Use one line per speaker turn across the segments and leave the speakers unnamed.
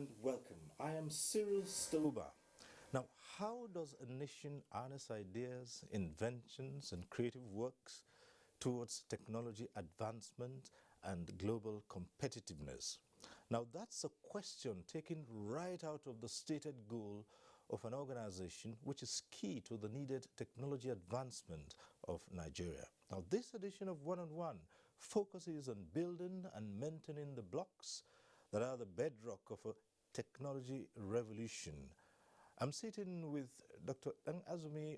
and welcome. I am Cyril Stoba. Now, how does a nation harness ideas, inventions, and creative works towards technology advancement and global competitiveness? Now, that's a question taken right out of the stated goal of an organization which is key to the needed technology advancement of Nigeria. Now, this edition of One-on-One focuses on building and maintaining the blocks that are the bedrock of a technology revolution. I'm sitting with Dr. Dan-Azumi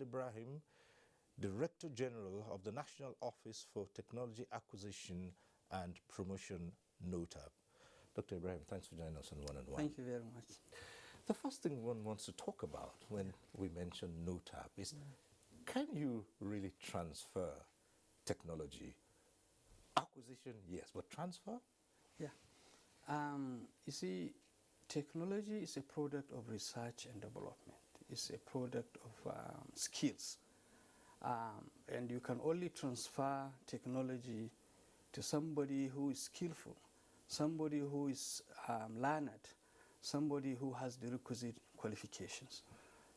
Ibrahim, Director General of the National Office for Technology Acquisition and Promotion, NOTAP. Dr. Ibrahim, thanks for joining us on One-on-One.
Thank you very much.
The first thing one wants to talk about when we mention NOTAP is, can you really transfer technology? Acquisition, yes, but transfer?
Yeah. You see, technology is a product of research and development. It's a product of skills. And you can only transfer technology to somebody who is skillful, somebody who is learned, somebody who has the requisite qualifications.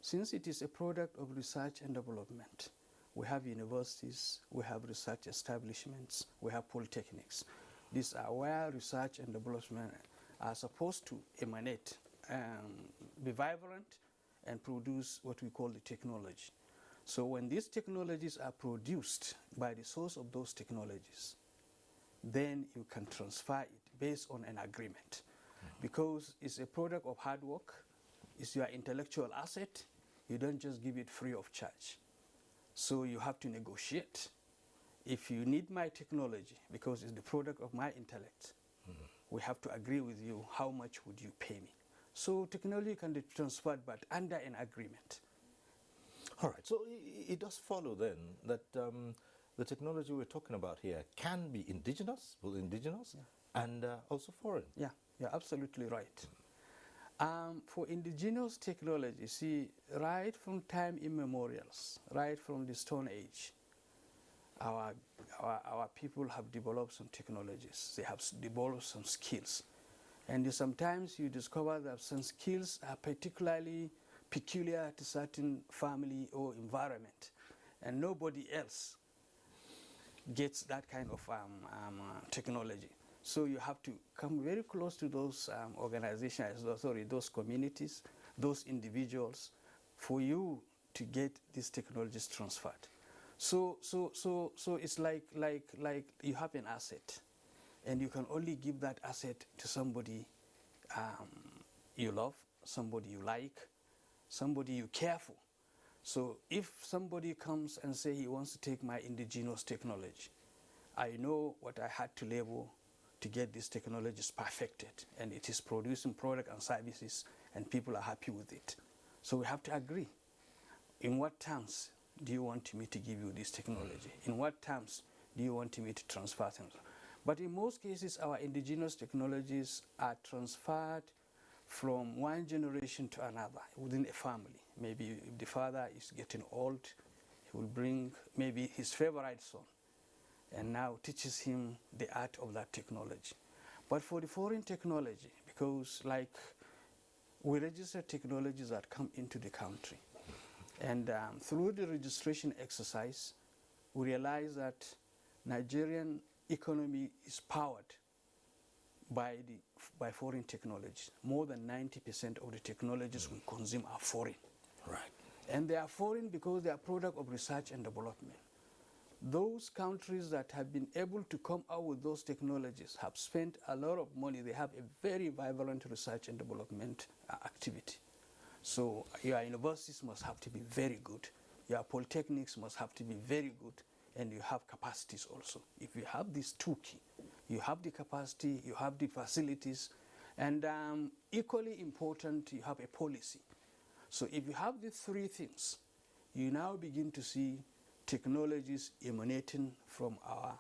Since it is a product of research and development, we have universities, we have research establishments, we have polytechnics. These are where research and development are supposed to emanate, be vibrant, and produce what we call the technology. So when these technologies are produced by the source of those technologies, then you can transfer it based on an agreement. Because it's a product of hard work, it's your intellectual asset, you don't just give it free of charge. So you have to negotiate. If you need my technology, because it's the product of my intellect, we have to agree with you, how much would you pay me? So technology can be transferred, but under an agreement.
All right, so it does follow then that the technology we're talking about here can be indigenous, both indigenous, and also foreign.
Yeah, you're absolutely right. For indigenous technology, see, right from time immemorials, right from the Stone Age, our people have developed some technologies. They have developed some skills. And sometimes you discover that some skills are particularly peculiar to certain family or environment, and nobody else gets that kind of technology. So you have to come very close to those organizations, those communities, those individuals, for you to get these technologies transferred. So it's like you have an asset, and you can only give that asset to somebody you love, somebody you like, somebody you care for. So if somebody comes and say he wants to take my indigenous technology, I know what I had to labor to get these technologies perfected, and it is producing product and services, and people are happy with it. So we have to agree. In what terms do you want me to give you this technology? In what terms do you want me to transfer things? But in most cases, our indigenous technologies are transferred from one generation to another within a family. Maybe if the father is getting old, he will bring maybe his favorite son and now teaches him the art of that technology. But for the foreign technology, because like we register technologies that come into the country, and through the registration exercise, we realize that Nigerian economy is powered by foreign technologies. More than 90% of the technologies we consume are foreign.
Right.
And they are foreign because they are product of research and development. Those countries that have been able to come out with those technologies have spent a lot of money. They have a very vibrant research and development activity. So your universities must have to be very good. Your polytechnics must have to be very good. And you have capacities also. If you have these two key, you have the capacity, you have the facilities, and equally important, you have a policy. So if you have these three things, you now begin to see technologies emanating from our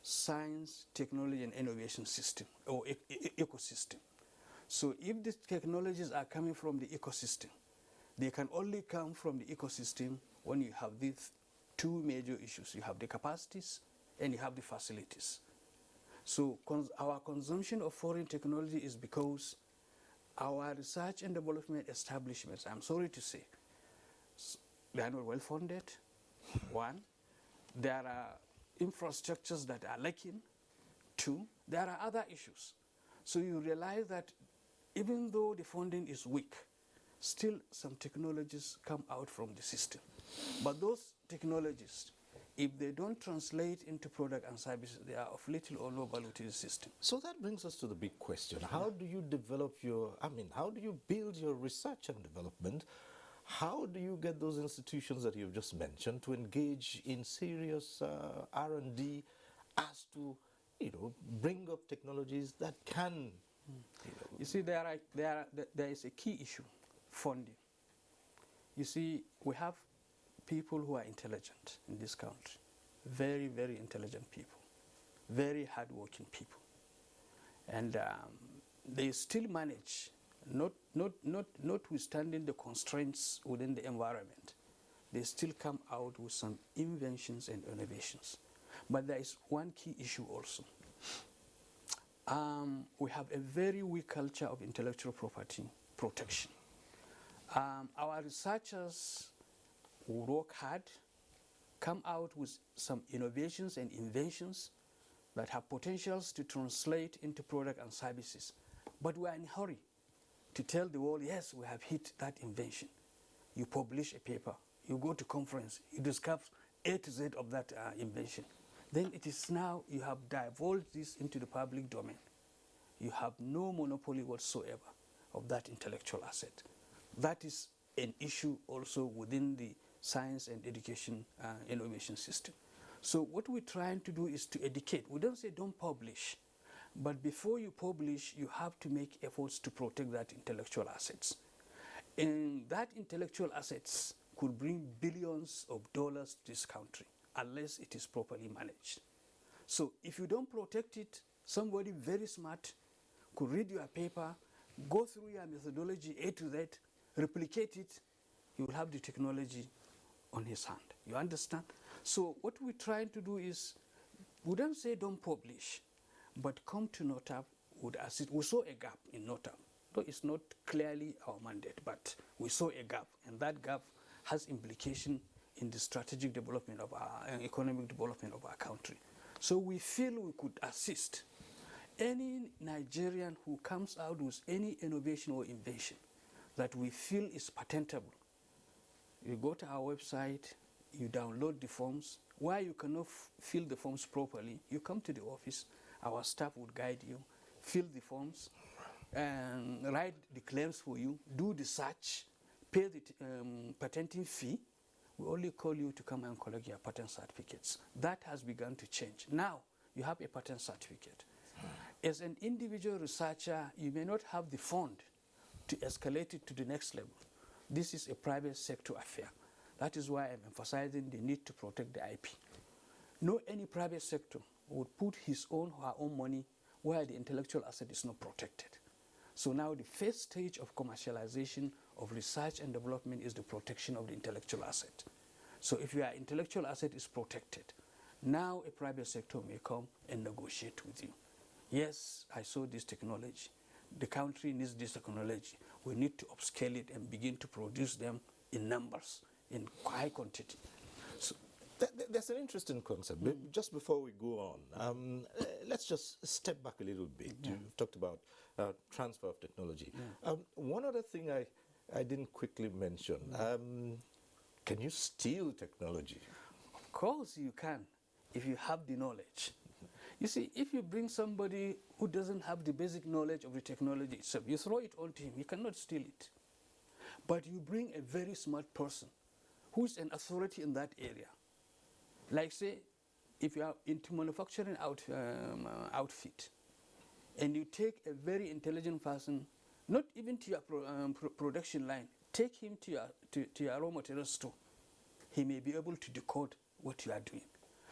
science, technology, and innovation system, or ecosystem. So if these technologies are coming from the ecosystem, they can only come from the ecosystem when you have these two major issues. You have the capacities and you have the facilities. So our consumption of foreign technology is because our research and development establishments, I'm sorry to say, they are not well funded. One, there are infrastructures that are lacking. Two, there are other issues. So you realize that even though the funding is weak, still some technologies come out from the system. But those technologies, if they don't translate into product and services, they are of little or no value to the system.
So that brings us to the big question. How do you develop how do you build your research and development? How do you get those institutions that you've just mentioned to engage in serious R&D as to, bring up technologies that can,
You see, there is a key issue, funding. You see, we have people who are intelligent in this country, very, very intelligent people, very hardworking people, and they still manage, notwithstanding the constraints within the environment, they still come out with some inventions and innovations. But there is one key issue also. We have a very weak culture of intellectual property protection. Our researchers who work hard come out with some innovations and inventions that have potentials to translate into product and services. But we are in a hurry to tell the world, yes, we have hit that invention. You publish a paper, you go to conference, you discover A to Z of that invention. Then it is now you have divulged this into the public domain. You have no monopoly whatsoever of that intellectual asset. That is an issue also within the science and education innovation system. So what we're trying to do is to educate. We don't say don't publish, but before you publish, you have to make efforts to protect that intellectual assets. And that intellectual assets could bring billions of dollars to this country unless it is properly managed. So if you don't protect it, somebody very smart could read your paper, go through your methodology A to Z, replicate it, he will have the technology on his hand. You understand? So what we're trying to do is, we don't say don't publish, but come to NOTAP would assist. We saw a gap in NOTAP. Though it's not clearly our mandate, but we saw a gap, and that gap has implication in the strategic development of our economic development of our country. So we feel we could assist any Nigerian who comes out with any innovation or invention that we feel is patentable. You go to our website, you download the forms. Where you cannot fill the forms properly, you come to the office, our staff would guide you, fill the forms, and write the claims for you, do the search, pay the patenting fee. We only call you to come and collect your patent certificates. That has begun to change. Now, you have a patent certificate. As an individual researcher, you may not have the fund to escalate it to the next level. This is a private sector affair. That is why I'm emphasizing the need to protect the IP. No any private sector would put his own or her own money where the intellectual asset is not protected. So now the first stage of commercialization of research and development is the protection of the intellectual asset. So if your intellectual asset is protected, now a private sector may come and negotiate with you. Yes, I saw this technology. The country needs this technology. We need to upscale it and begin to produce them in numbers, in high quantity. So
that's an interesting concept. Just before we go on, let's just step back a little bit.
Yeah.
You've talked about transfer of technology.
Yeah.
One other thing I didn't quickly mention, can you steal technology?
Of course you can, if you have the knowledge. You see, if you bring somebody who doesn't have the basic knowledge of the technology itself, you throw it onto him, he cannot steal it. But you bring a very smart person who's an authority in that area. Like say, if you are into manufacturing outfit, and you take a very intelligent person, not even to your production line, take him to your raw material store, he may be able to decode what you are doing.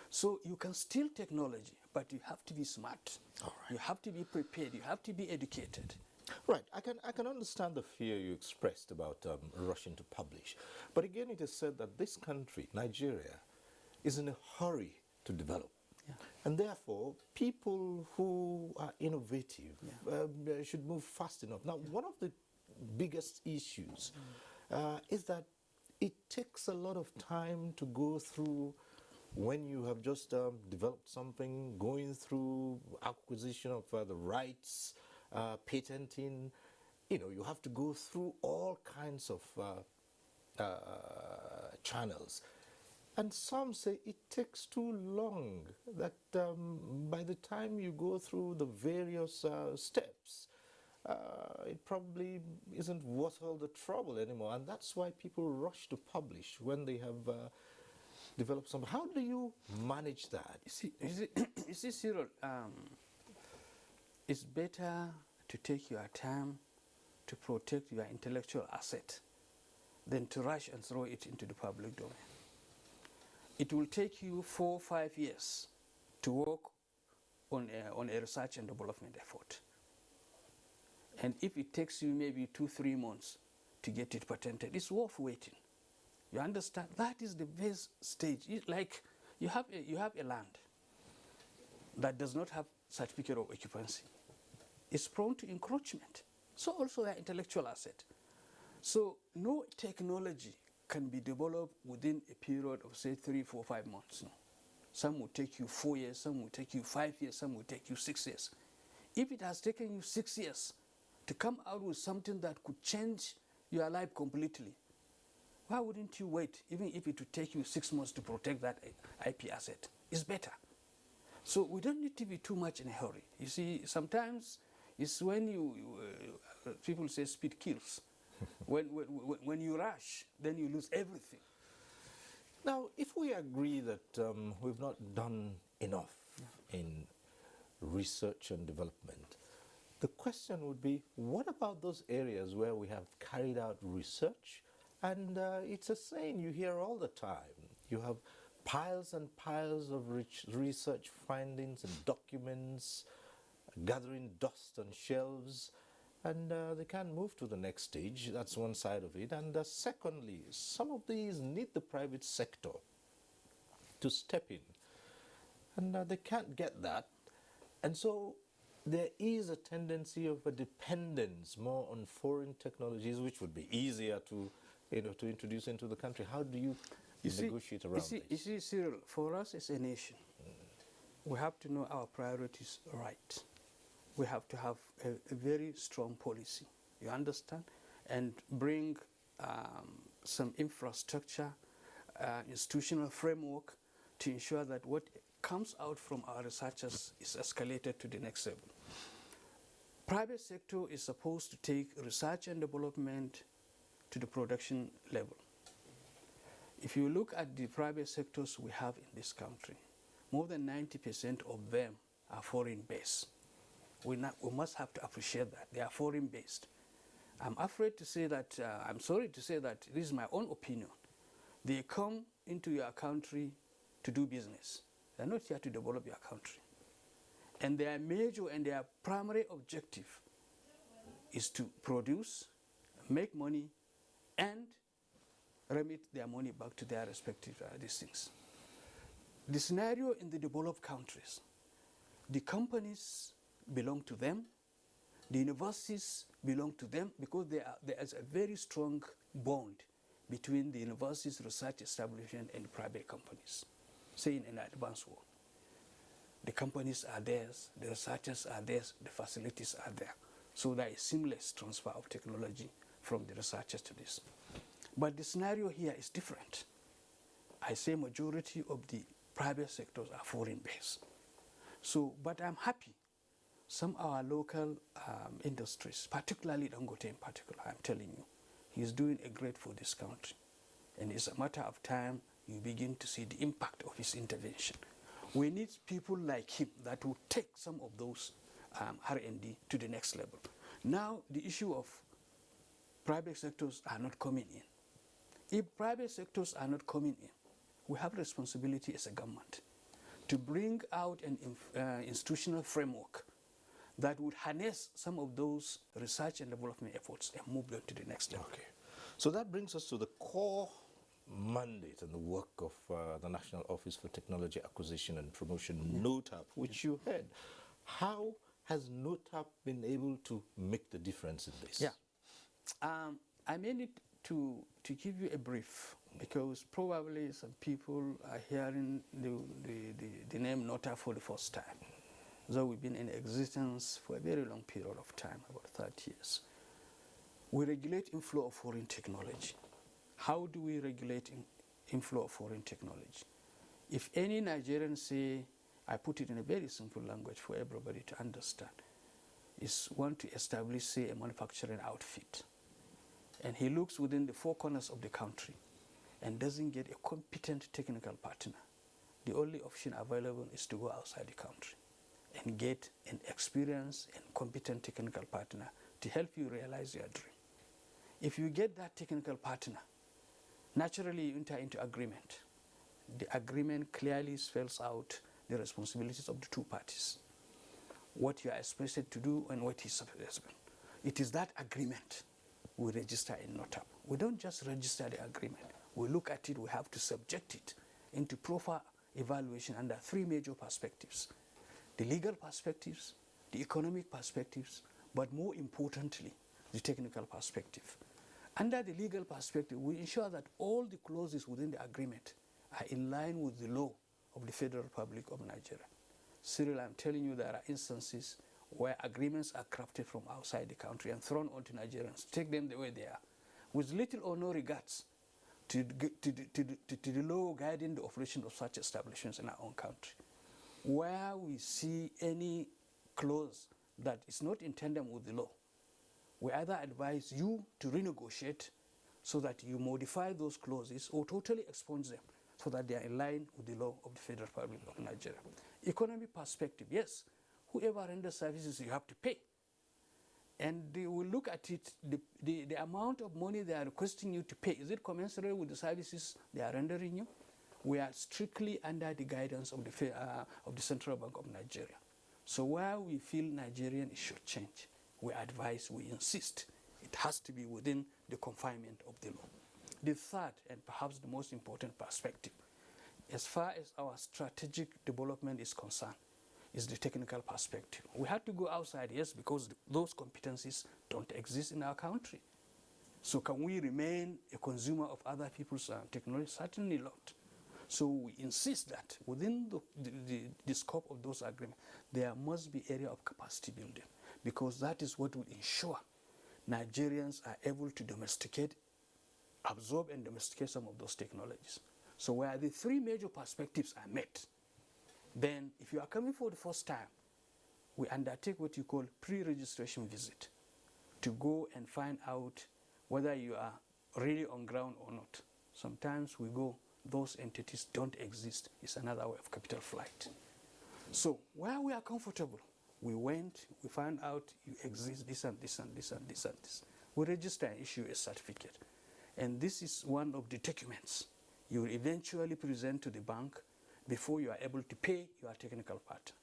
So you can steal technology, but you have to be smart.
All right.
You have to be prepared. You have to be educated.
Right. I can understand the fear you expressed about rushing to publish. But again, it is said that this country, Nigeria, is in a hurry to develop.
Yeah.
And therefore, people who are innovative should move fast enough. Now, one of the biggest issues is that it takes a lot of time to go through when you have just developed something, going through acquisition of the rights, patenting. You know, you have to go through all kinds of channels. And some say it takes too long, that by the time you go through the various steps, it probably isn't worth all the trouble anymore. And that's why people rush to publish when they have developed something. How do you manage that?
You see, Cyril, it's better to take your time to protect your intellectual asset than to rush and throw it into the public domain. It will take you 4 or 5 years to work on a research and development effort. And if it takes you maybe 2 or 3 months to get it patented, it's worth waiting. You understand? That is the best stage. It's like you have a land that does not have certificate of occupancy. It's prone to encroachment. So also the intellectual asset. So no technology can be developed within a period of say 3, 4, 5 months. No. Some will take you 4 years, some will take you 5 years, some will take you 6 years. If it has taken you 6 years to come out with something that could change your life completely, why wouldn't you wait, even if it would take you 6 months to protect that IP asset? It's better. So we don't need to be too much in a hurry. You see, sometimes it's when people say speed kills. When you rush, then you lose everything.
Now, if we agree that we've not done enough in research and development, the question would be, what about those areas where we have carried out research? And it's a saying you hear all the time. You have piles and piles of research findings and documents gathering dust on shelves, and they can't move to the next stage. That's one side of it. And secondly, some of these need the private sector to step in, and they can't get that. And so there is a tendency of a dependence more on foreign technologies, which would be easier to introduce into the country. How do you negotiate around this?
You see, Cyril, for us as a nation, we have to know our priorities right. We have to have a very strong policy, you understand, and bring some infrastructure, institutional framework to ensure that what comes out from our researchers is escalated to the next level. Private sector is supposed to take research and development to the production level. If you look at the private sectors we have in this country, more than 90% of them are foreign-based. We must have to appreciate that. They are foreign-based. I'm afraid to say that, I'm sorry to say that this is my own opinion. They come into your country to do business. They're not here to develop your country. And their major and their primary objective is to produce, make money, and remit their money back to their respective things. The scenario in the developed countries, the companies belong to them, the universities belong to them, because there is a very strong bond between the universities, research establishment, and private companies, say in an advanced world. The companies are theirs, the researchers are theirs, the facilities are there. So there is seamless transfer of technology from the researchers to this. But the scenario here is different. I say majority of the private sectors are foreign-based. So, but I'm happy. Some of our local industries, particularly Dangote in particular, I'm telling you, he's doing a great for this country. And it's a matter of time you begin to see the impact of his intervention. We need people like him that will take some of those R&D to the next level. Now, the issue of private sectors are not coming in. If private sectors are not coming in, we have responsibility as a government to bring out an institutional framework that would harness some of those research and development efforts and move them to the next level.
Okay. So that brings us to the core mandate and the work of the National Office for Technology Acquisition and Promotion, NOTAP, which you head. How has NOTAP been able to make the difference in this?
Yeah. I made it to give you a brief because probably some people are hearing the name NOTAP for the first time. Though we've been in existence for a very long period of time, about 30 years. We regulate inflow of foreign technology. How do we regulate inflow of foreign technology? If any Nigerian say, I put it in a very simple language for everybody to understand, is want to establish, say, a manufacturing outfit, and he looks within the four corners of the country and doesn't get a competent technical partner, the only option available is to go outside the country and get an experienced and competent technical partner to help you realize your dream. If you get that technical partner, naturally you enter into agreement. The agreement clearly spells out the responsibilities of the two parties, what you are expected to do and what is supposed to do. It is that agreement we register in NOTAP. We don't just register the agreement. We look at it, we have to subject it into proper evaluation under three major perspectives: the legal perspectives, the economic perspectives, but more importantly, the technical perspective. Under the legal perspective, we ensure that all the clauses within the agreement are in line with the law of the Federal Republic of Nigeria. Cyril, I'm telling you, there are instances where agreements are crafted from outside the country and thrown onto Nigerians, take them the way they are, with little or no regards to the law guiding the operation of such establishments in our own country. Where we see any clause that is not in tandem with the law, we either advise you to renegotiate so that you modify those clauses or totally expunge them so that they are in line with the law of the Federal Republic of Nigeria. Economic perspective, yes, whoever renders services, you have to pay. And they will look at it, the amount of money they are requesting you to pay, is it commensurate with the services they are rendering you? We are strictly under the guidance of the Central Bank of Nigeria. So where we feel Nigerian should change, we advise, we insist, it has to be within the confinement of the law. The third, and perhaps the most important perspective, as far as our strategic development is concerned, is the technical perspective. We had to go outside, yes, because those competencies don't exist in our country. So can we remain a consumer of other people's technology? Certainly not. So we insist that within the scope of those agreements, there must be area of capacity building, because that is what will ensure Nigerians are able to absorb and domesticate some of those technologies. So where the three major perspectives are met, then if you are coming for the first time, we undertake what you call pre-registration visit to go and find out whether you are really on ground or not. Sometimes we go, those entities don't exist. It's another way of capital flight. So where we are comfortable, we went, we found out you exist, this and this and this and this and this. We register and issue a certificate. And this is one of the documents you will eventually present to the bank before you are able to pay your technical partner.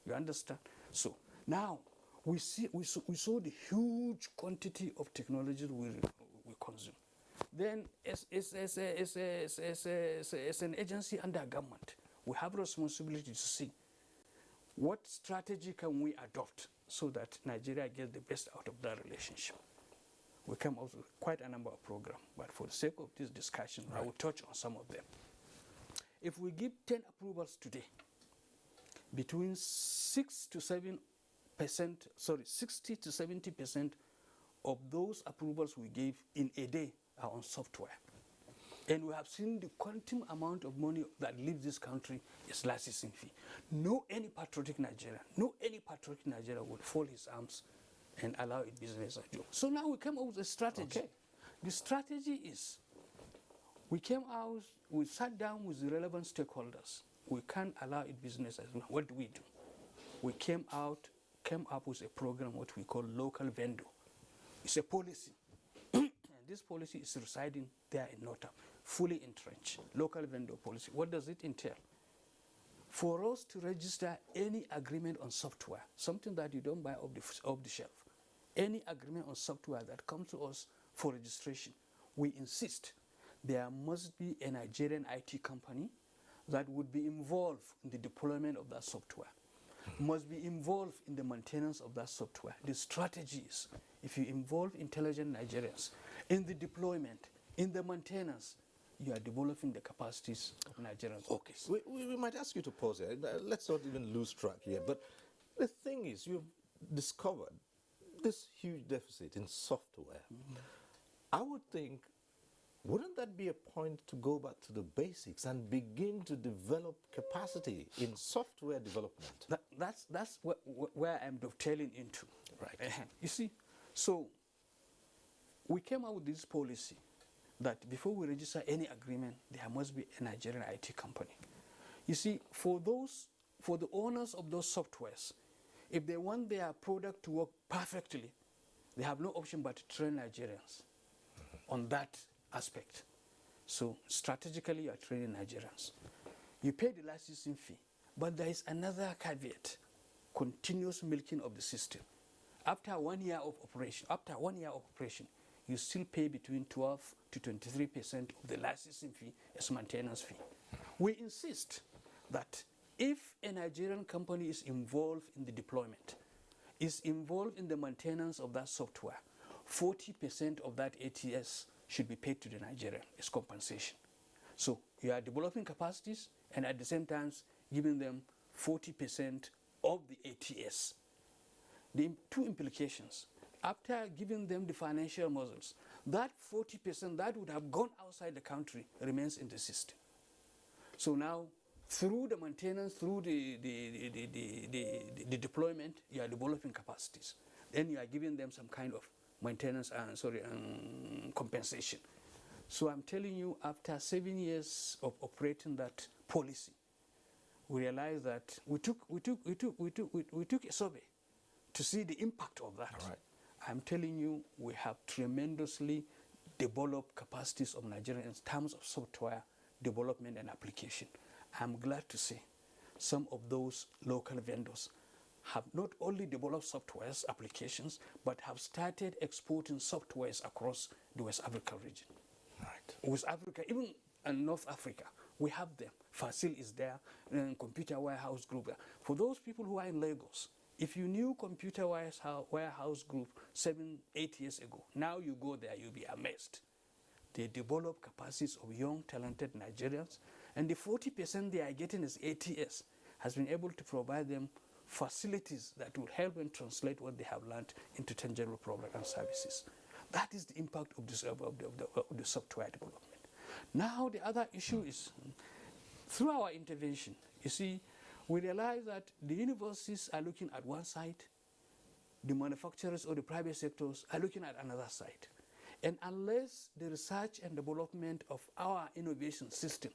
You understand? So now we saw the huge quantity of technology we consume. Then as an agency under government, we have responsibility to see what strategy can we adopt so that Nigeria gets the best out of that relationship. We come up with quite a number of programs, but for the sake of this discussion, right, I will touch on some of them. If we give 10 approvals today, between 60 to 70% of those approvals we gave in a day are on software. And we have seen the quantum amount of money that leaves this country is licensing fee. No any patriotic Nigerian would fold his arms and allow it business as usual. So now we came up with a strategy. Okay. The strategy is, we sat down with the relevant stakeholders. We can't allow it business as usual. What do? We came up with a program, what we call local vendor. It's a policy. And this policy is residing there in NOTAP, fully entrenched. Local vendor policy. What does it entail? For us to register any agreement on software, something that you don't buy off the shelf, any agreement on software that comes to us for registration, we insist there must be a Nigerian IT company that would be involved in the deployment of that software, must be involved in the maintenance of that software. The strategies, if you involve intelligent Nigerians in the deployment, in the maintenance, you are developing the capacities of Nigerians.
Okay, we might ask you to pause here. Let's not even lose track here. But the thing is, you've discovered this huge deficit in software. I would think, wouldn't that be a point to go back to the basics and begin to develop capacity in software development?
That's where I'm dovetailing into.
Right.
You see, so we came out with this policy that before we register any agreement, there must be a Nigerian IT company. You see, for the owners of those softwares, if they want their product to work perfectly, they have no option but to train Nigerians on that aspect. So strategically, you are training Nigerians. You pay the licensing fee, but there is another caveat: continuous milking of the system. After 1 year of operation, you still pay between 12 to 23% of the licensing fee as maintenance fee. We insist that if a Nigerian company is involved in the deployment, is involved in the maintenance of that software, 40% of that ATS should be paid to the Nigerian as compensation. So you are developing capacities and at the same time giving them 40% of the ATS. The two implications: after giving them the financial muscles, that 40% that would have gone outside the country remains in the system. So now, through the maintenance, through the deployment, you are developing capacities. Then you are giving them some kind of maintenance compensation. So I'm telling you, after 7 years of operating that policy, we realized that we took a survey to see the impact of that.
All right.
I'm telling you, we have tremendously developed capacities of Nigeria in terms of software development and application. I'm glad to say some of those local vendors have not only developed softwares applications, but have started exporting softwares across the West Africa region.
Right.
West Africa, even in North Africa, we have them. Fasil is there, and Computer Warehouse Group. For those people who are in Lagos, if you knew Computer Warehouse Group 7, 8 years ago, now you go there, you'll be amazed. They develop capacities of young, talented Nigerians, and the 40% they are getting as ATS has been able to provide them facilities that will help them translate what they have learned into tangible products and services. That is the impact of the software development. Now the other issue is, through our intervention, you see, we realize that the universities are looking at one side, the manufacturers or the private sectors are looking at another side. And unless the research and development of our innovation system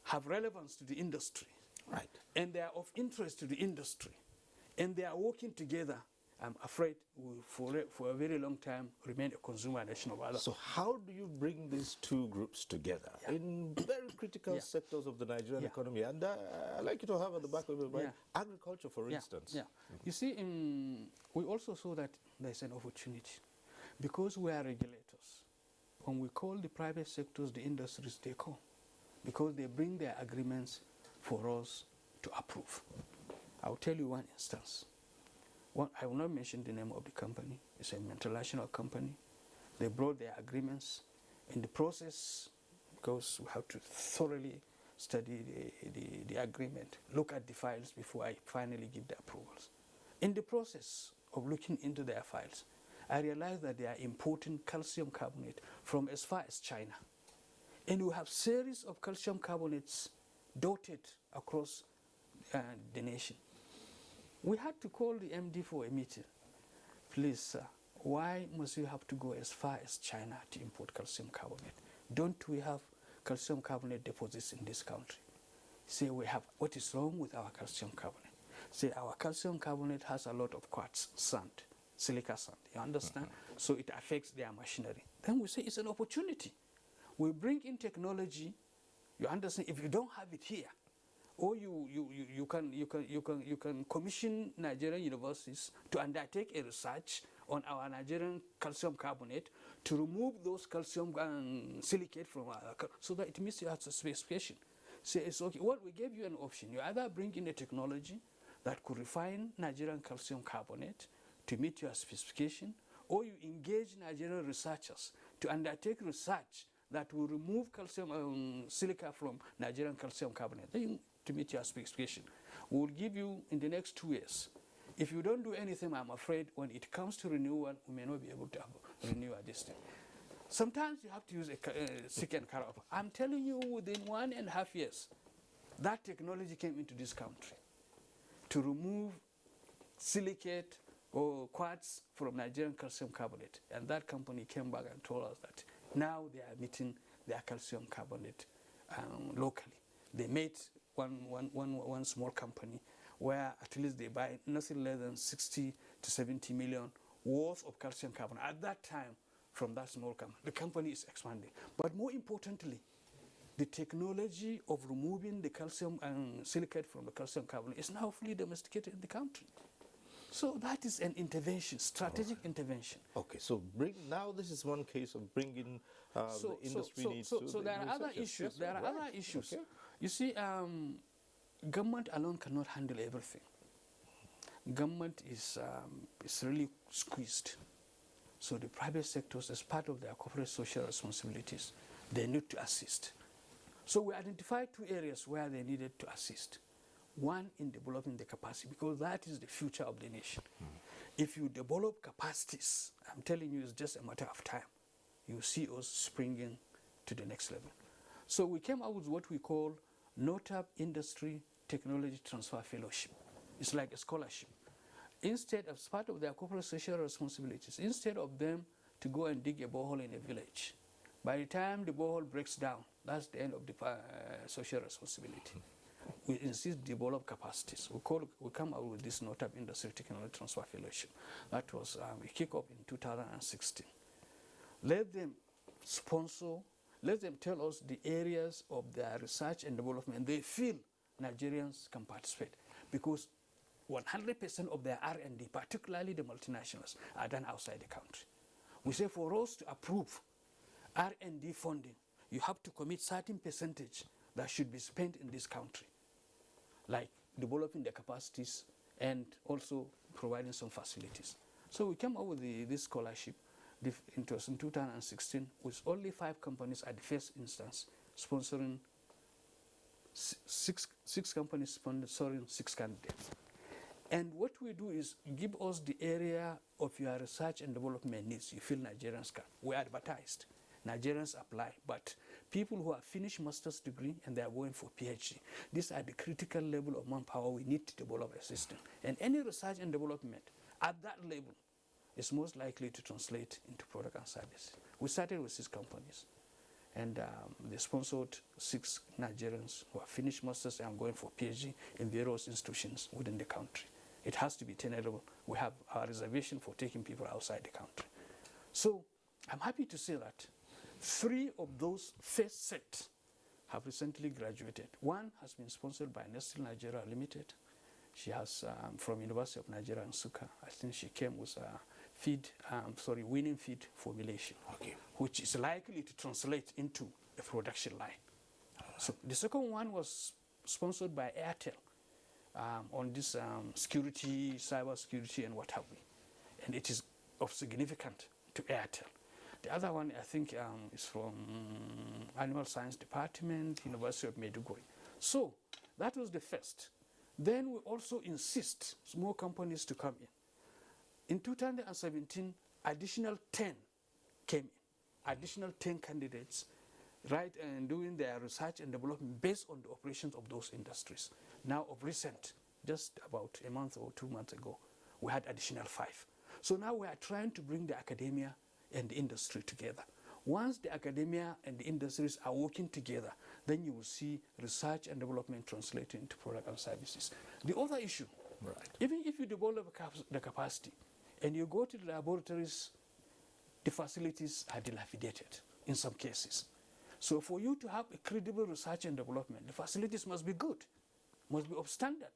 have relevance to the industry,
Right.
and they are of interest to the industry, and they are working together, I'm afraid we will, for a very long time, remain a consumer nation of others.
So how do you bring these two groups together in very critical sectors of the Nigerian economy? And I'd like you to have at the back of your mind, agriculture, for instance.
Yeah. You see, we also saw that there's an opportunity. Because we are regulators, when we call the private sectors, the industries, they come. Because they bring their agreements for us to approve. I'll tell you one instance. I will not mention the name of the company. It's an international company. They brought their agreements. In the process, because we have to thoroughly study the agreement, look at the files before I finally give the approvals. In the process of looking into their files, I realized that they are importing calcium carbonate from as far as China. And we have series of calcium carbonates dotted across the nation. We had to call the MD for a meeting. Please, sir, why must we have to go as far as China to import calcium carbonate? Don't we have calcium carbonate deposits in this country? Say, we have. What is wrong with our calcium carbonate? Say, our calcium carbonate has a lot of quartz, sand, silica sand, you understand? So it affects their machinery. Then we say it's an opportunity. We bring in technology, you understand, if you don't have it here, or you can commission Nigerian universities to undertake a research on our Nigerian calcium carbonate to remove those calcium silicate from so that it meets your specification. So it's okay. Well, we gave you an option. You either bring in a technology that could refine Nigerian calcium carbonate to meet your specification, or you engage Nigerian researchers to undertake research that will remove calcium silica from Nigerian calcium carbonate to meet your specification. We will give you in the next 2 years. If you don't do anything, I'm afraid when it comes to renewal, we may not be able to renew this thing. Sometimes you have to use a second car. I'm telling you, within 1.5 years, that technology came into this country to remove silicate or quartz from Nigerian calcium carbonate. And that company came back and told us that now they are meeting their calcium carbonate locally. They made one small company where at least they buy nothing less than 60 to 70 million worth of calcium carbonate. At that time, from that small company, the company is expanding. But more importantly, the technology of removing the calcium and silicate from the calcium carbonate is now fully domesticated in the country. So that is an intervention, strategic intervention.
Okay, so now this is one case of bringing the industry needs to
So there are other issues.
Yes,
There are other issues.
Okay.
You see, government alone cannot handle everything. Government is really squeezed. So the private sectors, as part of their corporate social responsibilities, they need to assist. So we identified 2 areas where they needed to assist. One, in developing the capacity, because that is the future of the nation. If you develop capacities, I'm telling you, it's just a matter of time. You see us springing to the next level. So we came out with what we call NOTAP Industry Technology Transfer Fellowship. It's like a scholarship. Instead, as part of their corporate social responsibilities, instead of them to go and dig a borehole in a village, by the time the borehole breaks down, that's the end of the social responsibility. We insist develop capacities. We come out with this NOTAP Industry Technology Transfer Fellowship. That was a kick-off in 2016. Let them sponsor, let them tell us the areas of their research and development they feel Nigerians can participate, because 100% of their R&D, particularly the multinationals, are done outside the country. We say for us to approve R&D funding, you have to commit certain percentage that should be spent in this country, like developing the capacities and also providing some facilities. So we came up with this scholarship. It was in 2016, with only 5 companies at the first instance sponsoring six companies sponsoring 6 candidates. And what we do is give us the area of your research and development needs you feel Nigerians can. We advertised. Nigerians apply, but people who have finished master's degree and they are going for PhD, these are the critical level of manpower we need to develop a system. And any research and development at that level is most likely to translate into product and service. We started with 6 companies, and they sponsored 6 Nigerians who have finished masters and are going for PhD in various institutions within the country. It has to be tenable. We have a reservation for taking people outside the country. So I'm happy to say that 3 of those first set have recently graduated. One has been sponsored by Nestle Nigeria Limited. She has from University of Nigeria in Nsukka. I think she came with a winning feed formulation, which is likely to translate into a production line. So the second one was sponsored by Airtel on this security, cyber security, and what have we. And it is of significance to Airtel. The other one, I think, is from Animal Science Department, University of Maiduguri. So that was the first. Then we also insist small companies to come in. In 2017, additional 10 came in, additional 10 candidates, right, and doing their research and development based on the operations of those industries. Now, of recent, just about a month or 2 months ago, we had additional 5. So now we are trying to bring the academia and the industry together. Once the academia and the industries are working together, then you will see research and development translated into product and services. The other issue, even if you develop the capacity and you go to the laboratories, the facilities are dilapidated in some cases. So for you to have a credible research and development, the facilities must be good, must be of standard.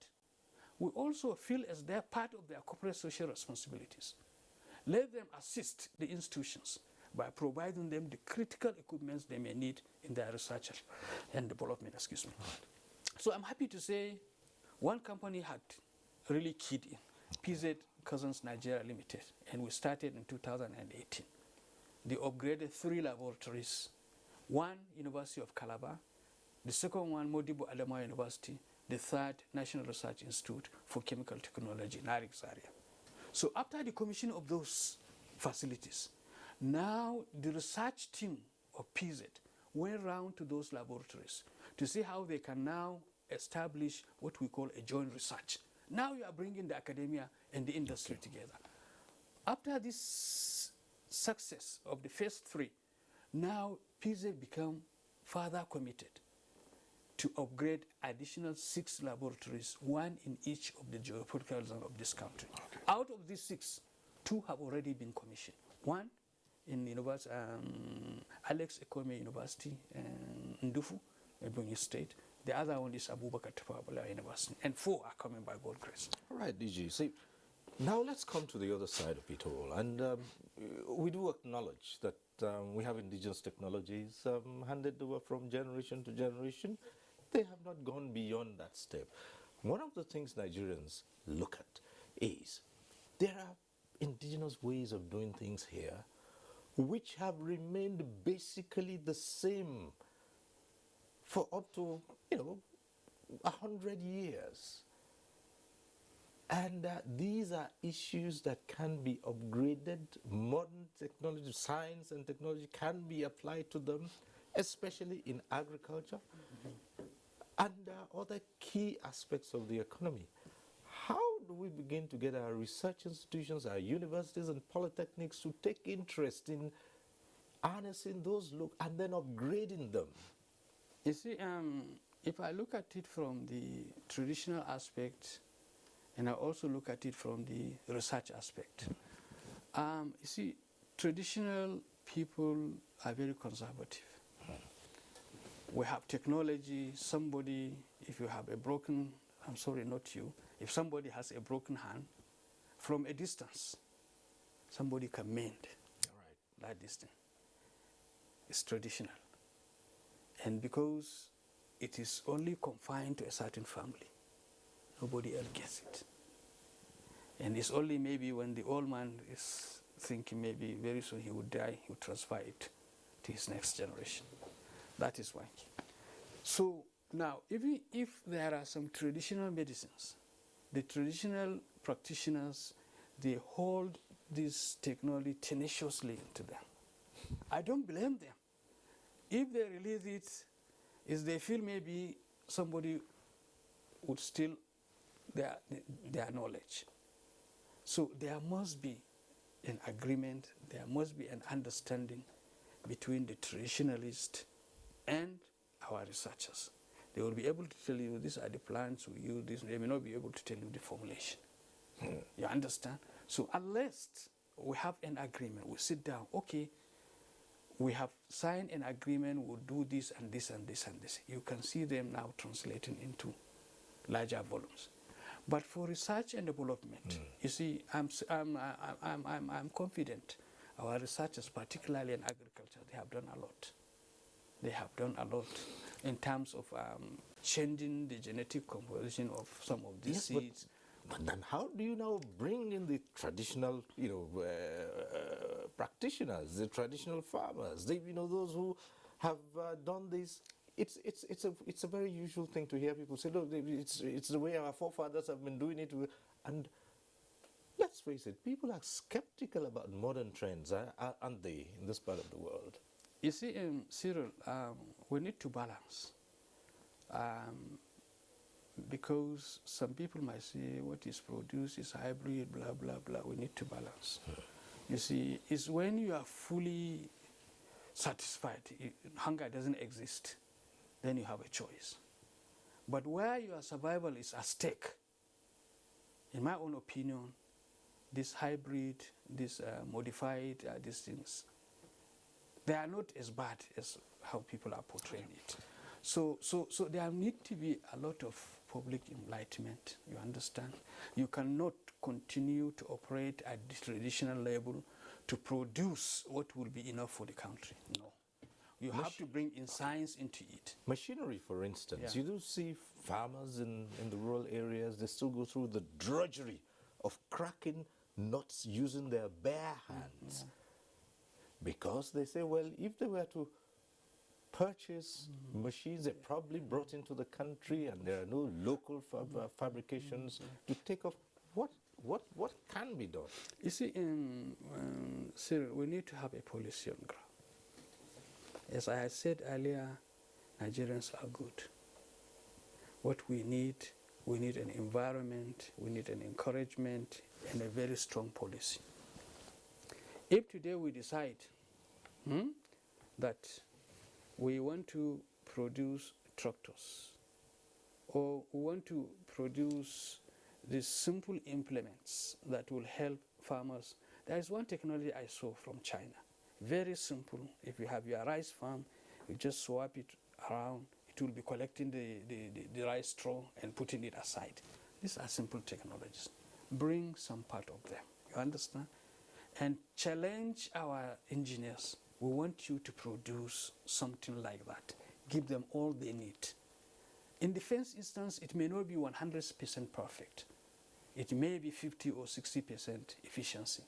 We also feel as they're part of their corporate social responsibilities. Let them assist the institutions by providing them the critical equipment they may need in their research and development, excuse me. So I'm happy to say one company had really keyed in, PZ Cousins Nigeria Limited, and we started in 2018. They upgraded 3 laboratories, one University of Calabar, the second one Modibo Adamawa University, the third National Research Institute for Chemical Technology, Narik Zaria. So after the commission of those facilities, now the research team of PZ went round to those laboratories to see how they can now establish what we call a joint research. Now you are bringing the academia and the industry together. After this success of the phase 3, now PZ become further committed to upgrade additional 6 laboratories, 1 in each of the geographical zones of this country. Okay. Out of these 6, 2 have already been commissioned. 1 in University, Alex Ekome University in Ndufu, Ebonyi State. The other one is Abubakar Tafawa Balewa University. And 4 are coming by God grace.
All right, DG. See, now let's come to the other side of it all. And we do acknowledge that we have indigenous technologies handed over from generation to generation. They have not gone beyond that step. One of the things Nigerians look at is there are indigenous ways of doing things here which have remained basically the same for up to, 100 years. And these are issues that can be upgraded. Modern technology, science and technology can be applied to them, especially in agriculture and other key aspects of the economy. How do we begin to get our research institutions, our universities and polytechnics to take interest in harnessing those and then upgrading them?
You see, if I look at it from the traditional aspect, and I also look at it from the research aspect, you see, traditional people are very conservative. We have technology. Somebody, if you have a broken, I'm sorry, not you, if somebody has a broken hand, from a distance, somebody can mend that distance. It's traditional. And because it is only confined to a certain family, nobody else gets it. And it's only maybe when the old man is thinking maybe very soon he would die, he would transfer it to his next generation. That is why. So now, even if there are some traditional medicines, the traditional practitioners, they hold this technology tenaciously into them. I don't blame them. If they release it, is they feel maybe somebody would steal their knowledge. So there must be an agreement, there must be an understanding between the traditionalists and our researchers. They will be able to tell you, these are the plants we use, this. They may not be able to tell you the formulation. You understand? So unless we have an agreement, we sit down, okay, we have signed an agreement, we'll do this and this and this and this. You can see them now translating into larger volumes. But for research and development, you see, I'm confident our researchers, particularly in agriculture, they have done a lot. They have done a lot in terms of changing the genetic composition of some of these seeds.
But then how do you now bring in the traditional, practitioners, the traditional farmers, those who have done this? It's a very usual thing to hear people say, look, it's the way our forefathers have been doing it. And let's face it, people are skeptical about modern trends, aren't they, in this part of the world?
You see, Cyril, we need to balance. Because some people might say what is produced is hybrid, blah, blah, blah. We need to balance. You see, it's when you are fully satisfied, hunger doesn't exist, then you have a choice. But where your survival is at stake, in my own opinion, this hybrid, this modified, these things, they are not as bad as how people are portraying it. So there need to be a lot of public enlightenment. You understand? You cannot continue to operate at the traditional level to produce what will be enough for the country. No. You have to bring in science into it.
Machinery, for instance.
Yeah.
You do see farmers in the rural areas, they still go through the drudgery of cracking nuts using their bare hands. Because they say, well, if they were to purchase machines that probably brought into the country and there are no local fabrications to take off, what can be done?
You see, Cyril, we need to have a policy on ground. As I had said earlier, Nigerians are good. What we need an environment, we need an encouragement, and a very strong policy. If today we decide that we want to produce tractors, or we want to produce these simple implements that will help farmers, there is one technology I saw from China. Very simple. If you have your rice farm, you just swap it around, it will be collecting the rice straw and putting it aside. These are simple technologies. Bring some part of them, you understand? And challenge our engineers. We want you to produce something like that. Give them all they need. In the first instance, it may not be 100% perfect. It may be 50 or 60% efficiency.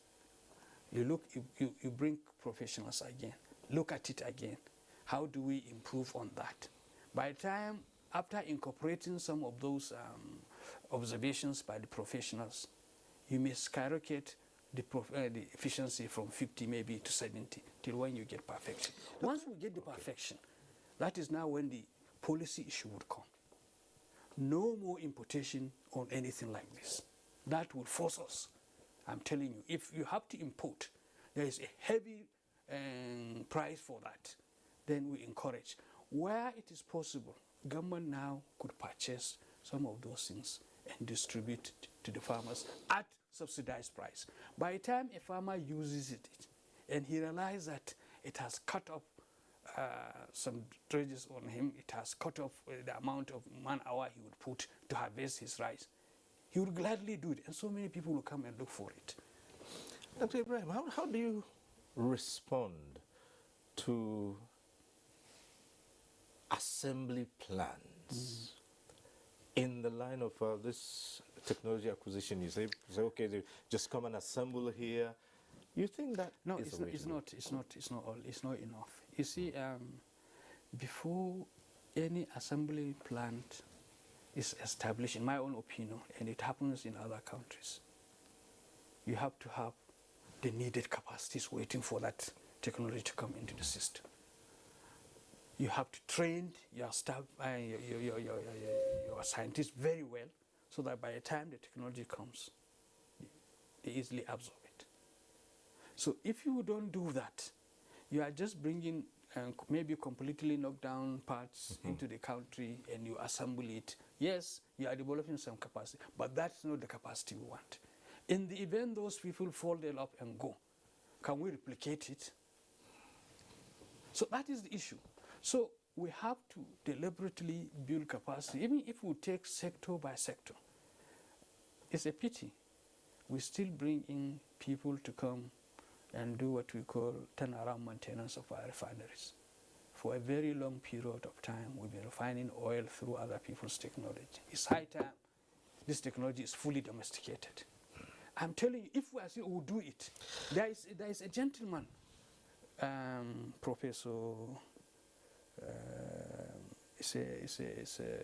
You look, you bring professionals again. Look at it again. How do we improve on that? By the time, after incorporating some of those observations by the professionals, you may skyrocket the efficiency from 50 maybe to 70 till when you get perfection. Once we get the perfection, that is now when the policy issue would come. No more importation on anything like this. That will force us. I'm telling you, if you have to import, there is a heavy price for that. Then we encourage. Where it is possible, government now could purchase some of those things and distribute it to the farmers at subsidized price. By the time a farmer uses it and he realizes that it has cut off some dredges on him, it has cut off the amount of man-hour he would put to harvest his rice, he would gladly do it, and so many people will come and look for it.
Dr. Ibrahim, how do you respond to assembly plans in the line of this technology acquisition? You say okay, they just come and assemble here. You think that
no,
is
it's not enough. You see, before any assembly plant is established, in my own opinion, and it happens in other countries, you have to have the needed capacities waiting for that technology to come into the system. You have to train your staff, your scientists very well, so that by the time the technology comes, they easily absorb it. So if you don't do that, you are just bringing maybe completely knocked down parts into the country and you assemble it. Yes, you are developing some capacity, but that's not the capacity we want. In the event those people fold it up and go, can we replicate it? So that is the issue. So we have to deliberately build capacity, even if we take sector by sector. It's a pity. We still bring in people to come and do what we call turnaround maintenance of our refineries. For a very long period of time, we've been refining oil through other people's technology. It's high time this technology is fully domesticated. I'm telling you, if we actually will do it, there is a gentleman, Professor,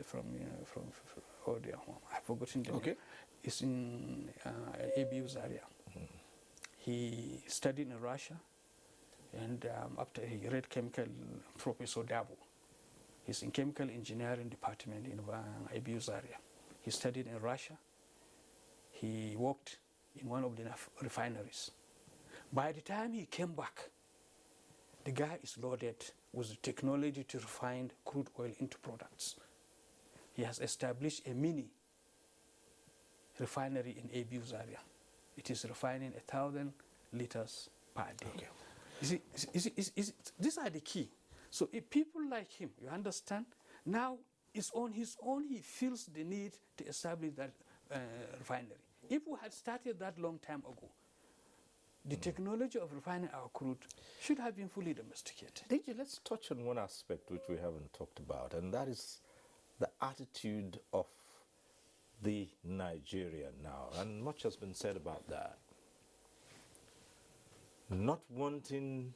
from I've forgotten the name. It's in ABU Zaria. He studied in Russia, and after he read chemical, Professor Dabo. He's in chemical engineering department in ABU Zaria. He studied in Russia. He worked in one of the refineries. By the time he came back, the guy is loaded with the technology to refine crude oil into products. He has established a mini refinery in ABU Zaria. It is refining 1,000 liters per day. Okay. You see, these are the key. So if people like him, you understand, now it's on his own he feels the need to establish that refinery. If we had started that long time ago, the technology of refining our crude should have been fully domesticated.
DJ, let's touch on one aspect which we haven't talked about, and that is the attitude of the Nigerian now. And much has been said about that. Not wanting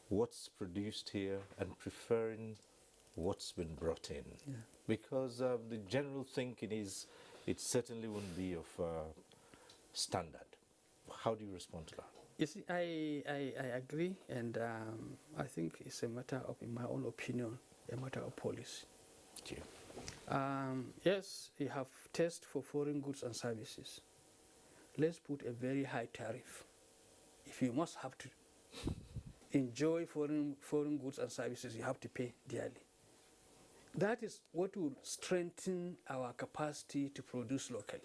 what's produced here and preferring what's been brought in.
Yeah.
Because the general thinking is it certainly wouldn't be of standard. How do you respond to that?
You see, I agree, and I think it's a matter of, in my own opinion, a matter of policy.
Thank you.
Yes, you have test for foreign goods and services. Let's put a very high tariff. If you must have to enjoy foreign goods and services, you have to pay dearly. That is what will strengthen our capacity to produce locally.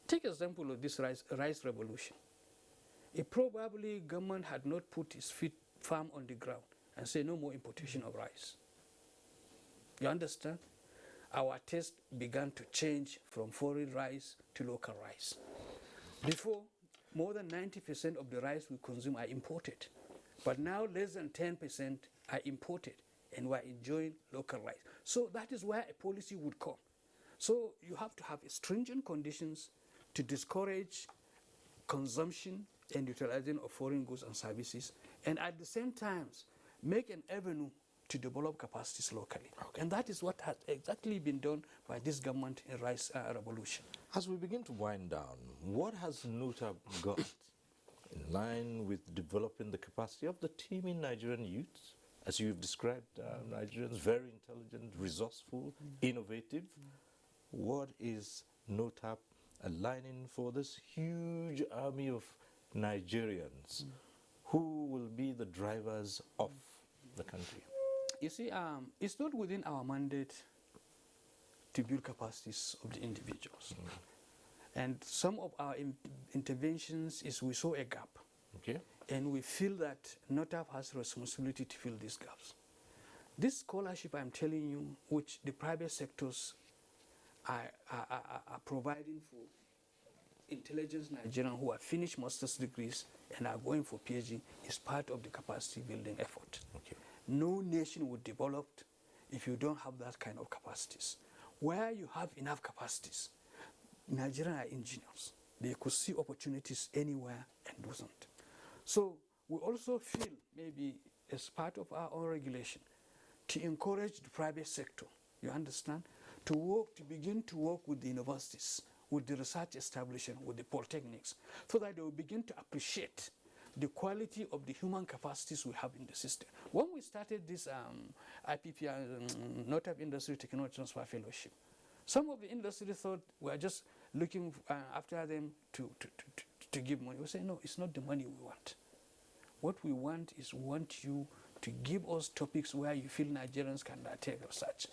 Take example of this rice revolution. If probably government had not put its feet firm on the ground and say no more importation of rice. You understand? Our taste began to change from foreign rice to local rice. Before, more than 90% of the rice we consume are imported. But now less than 10% are imported, and we're enjoying local rice. So that is where a policy would come. So you have to have stringent conditions to discourage consumption and utilization of foreign goods and services, and at the same time make an avenue to develop capacities locally. Okay. And that is what has exactly been done by this government in rice revolution.
As we begin to wind down, what has NUTAP got in line with developing the capacity of the teeming Nigerian youths? As you've described, Nigerians, very intelligent, resourceful, innovative. What is NUTAP aligning for this huge army of Nigerians who will be the drivers of the country?
You see, it's not within our mandate to build capacities of the individuals. And some of our interventions is we saw a gap.
Okay.
And we feel that NUTAP has responsibility to fill these gaps. This scholarship I'm telling you, which the private sectors are providing for intelligence Nigerians who have finished master's degrees and are going for PhD, is part of the capacity building effort.
Okay.
No nation would develop if you don't have that kind of capacities. Where you have enough capacities, Nigerians are engineers. They could see opportunities anywhere and do something. So we also feel maybe as part of our own regulation to encourage the private sector, you understand, to begin to work with the universities, with the research establishment, with the polytechnics, so that they will begin to appreciate the quality of the human capacities we have in the system. When we started this IPP, NUTAP Industry Technology Transfer Fellowship, some of the industry thought we are just looking after them to give money. We say, no, it's not the money we want. What we want is you to give us topics where you feel Nigerians can take research.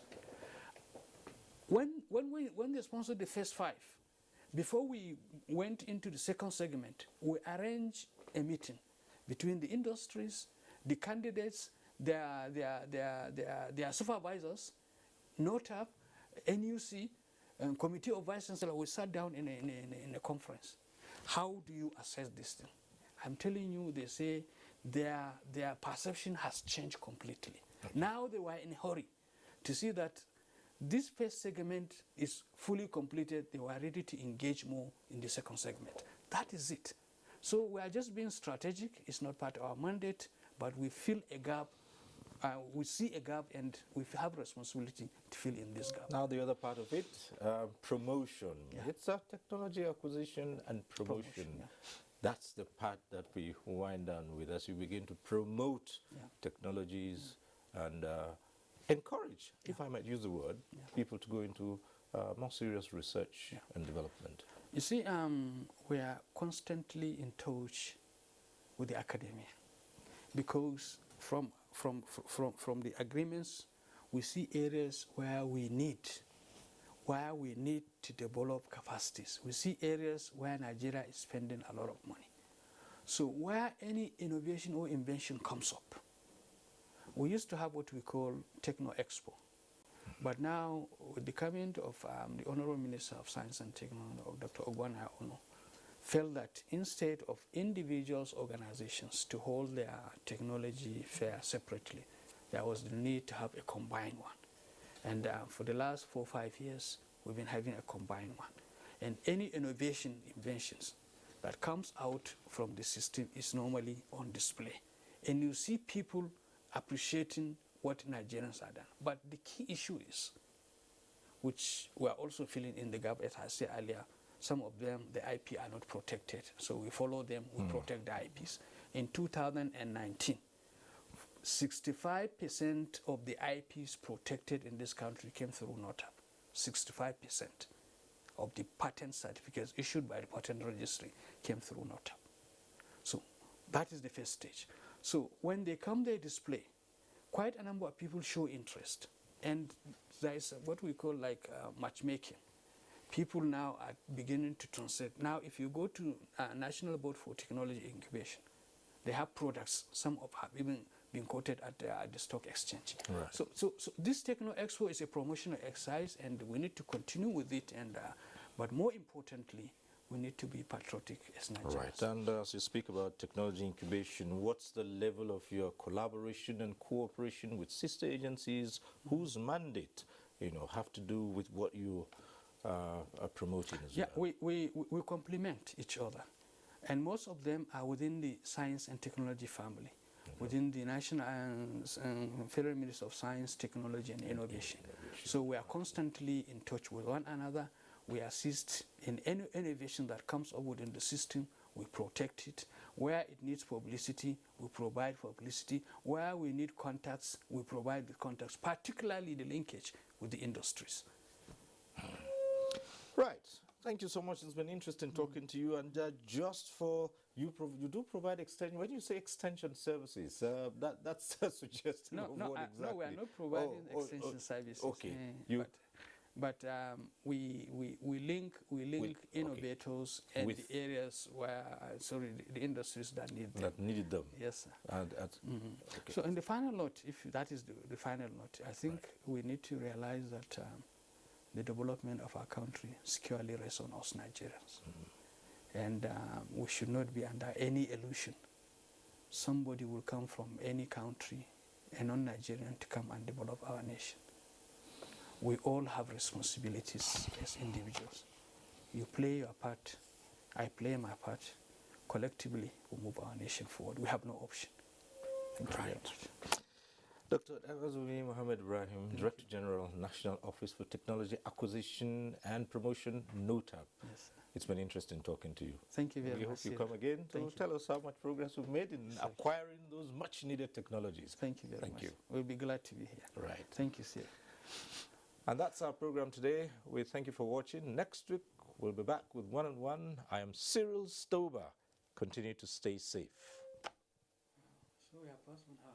When they sponsored the first 5, before we went into the second segment, we arranged a meeting between the industries, the candidates, their supervisors, NUTAP, NUC, and Committee of Vice Chancellor. We sat down in a conference. How do you assess this thing? I'm telling you, they say their perception has changed completely. Okay. Now they were in a hurry to see that this first segment is fully completed. They were ready to engage more in the second segment. That is it. So we are just being strategic. It's not part of our mandate, but we feel a gap. We see a gap, and we have responsibility to fill in this gap.
Now the other part of it, promotion. Yeah. It's a technology acquisition and promotion. Yeah. That's the part that we wind down with as we begin to promote technologies and encourage, if I might use the word, people to go into more serious research and development.
You see, we are constantly in touch with the academia, because from the agreements, we see areas where we need to develop capacities. We see areas where Nigeria is spending a lot of money. So where any innovation or invention comes up, we used to have what we call Techno Expo. But now, with the coming of the Honorable Minister of Science and Technology, Dr. Ogwana Ono, felt that instead of individuals, organizations to hold their technology fair separately, there was the need to have a combined one. And for the last 4 or 5 years, we've been having a combined one. And any inventions that comes out from the system is normally on display. And you see people appreciating what Nigerians have done. But the key issue is, which we are also filling in the gap, as I said earlier, some of them, the IP are not protected. So we follow them, we protect the IPs. In 2019, 65% of the IPs protected in this country came through NOTAP. 65% of the patent certificates issued by the patent registry came through NOTAP. So that is the first stage. So when they come, they display. Quite a number of people show interest. And there is what we call like matchmaking. People now are beginning to translate. Now, if you go to National Board for Technology Incubation, they have products. Some of have even been quoted at the stock exchange.
Right.
So this Techno Expo is a promotional exercise, and we need to continue with it. And but more importantly, we need to be patriotic as Nigerians.
Right. And as you speak about technology incubation, what's the level of your collaboration and cooperation with sister agencies whose mandate, have to do with what you are promoting as well?
We complement each other, and most of them are within the science and technology family, within the National and Federal Ministry of Science, Technology and Innovation. So we are constantly in touch with one another. We assist in any innovation that comes up within the system. We protect it. Where it needs publicity, we provide publicity. Where we need contacts, we provide the contacts, particularly the linkage with the industries.
Right. Thank you so much. It's been interesting talking to you. And just for you do provide extension. When you say extension services, that's a suggestion of what exactly?
No, we are not providing extension services.
Okay.
But we link innovators and the areas where the industries that need them.
That needed them.
Yes, sir.
Okay.
So in the final note, if that is the final note, I think we need to realize that the development of our country securely rests on us Nigerians. And we should not be under any illusion. Somebody will come from any country, a non-Nigerian, to come and develop our nation. We all have responsibilities as individuals. You play your part, I play my part. Collectively, we move our nation forward. We have no option. Thank you very much.
Dr. Dan-Azumi Ibrahim, Director General, National Office for Technology Acquisition and Promotion, NOTAP.
Yes.
It's been interesting talking to you.
Thank you very much.
We hope you come again to tell us how much progress we've made in acquiring those much needed technologies.
Thank you very much. We'll be glad to be here.
Right.
Thank you, sir.
And that's our program today. We thank you for watching. Next week, we'll be back with One-on-One. I am Cyril Stober. Continue to stay safe.
So we have passed 1 hour.